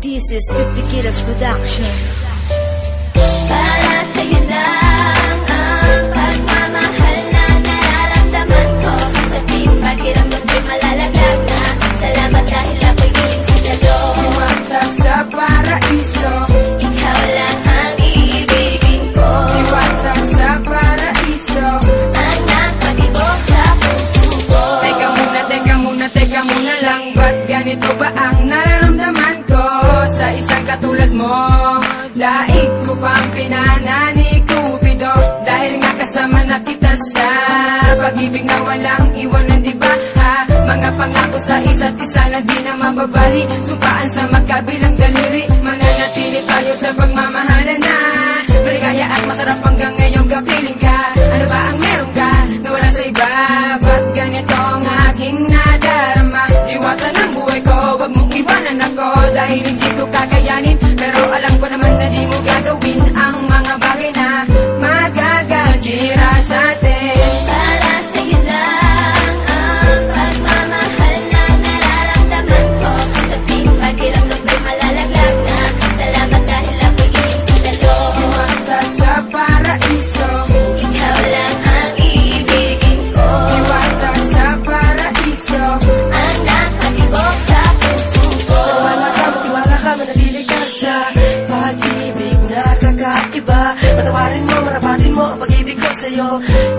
This is 50 Kilos Production. Para sa'yo lang ang pagmamahal na nararamdaman ko. Sa tuwing pakiramdam ko'y malalaglag na. Salamat dahil ako'y iyong sinalo. Diwata sa paraiso, Ikaw lang ang iibigin ko. diwata sa paraiso. Ang nagpatibok sa puso ko. Teka muna lang. Ba't ganito ba ang nararamdaman ko? Sa isang katulad mo, laig ko pang pinanani Cupido. Dahil nga kasama na kita sa pag-ibig na walang iwanan, di ba? Ha? Mga pangako sa isa't isa na di na mababali. Sumpaan sa magkabilang daliri, mananatili tayo sa pagmamahalan na maligaya at masarap hanggang ngayong kapiling ka. Ano ba ang meron ka na wala sa iba? Ba't ganito ang aking nadarama? Diwata ng buhay ko, wag mong iwanan ako. Dahil hindi ko kakayanin, pero alam ko naman na di mo gagawin ang mga bagay na magagasira sa atin. Para sa'yo lang ang pagmamahal na nararamdaman ko. Sa tuwing pakiramdam ko'y malalaglag na. Salamat dahil ako'y iyong sinalo. Diwata sa paraiso, Ikaw lang ang iibigin ko. diwata sa paraiso. Ang nagpatibok sa puso ko. Tiwala ka, manatili ka sa pag-ibig na kakaiba. Patawarin mo, marapatin mo ang pag-ibig ko sa'yo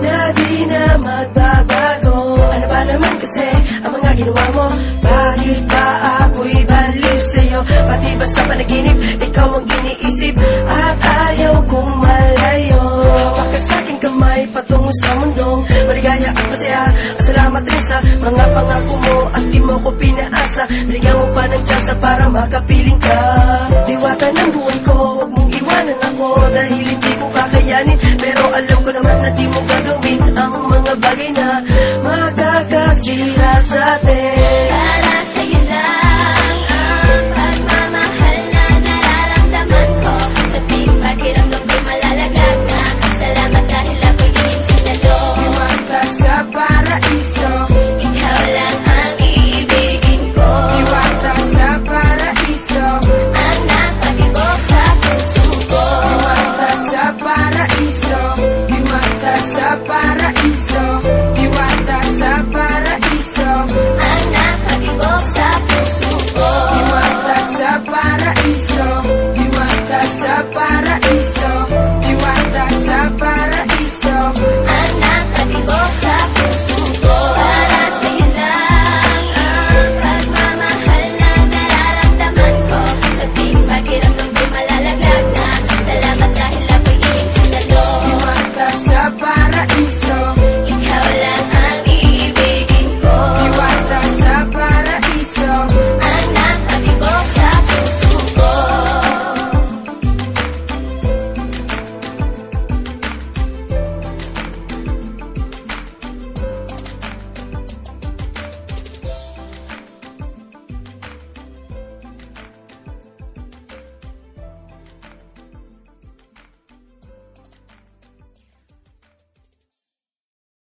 na di na magbabago. Ano ba naman kasi ang mga ginawa mo? Bakit ba ako'y baliw sa'yo? Pati ba sa panaginip, ikaw ang iniisip at ayaw kong malayo. Hawak ka sa aking kamay patungo sa mundong maligaya at masaya. At salamat rin sa mga pangako mo at di mo ko pinaasa. Binigyan mo pa ng tsansa para makapiling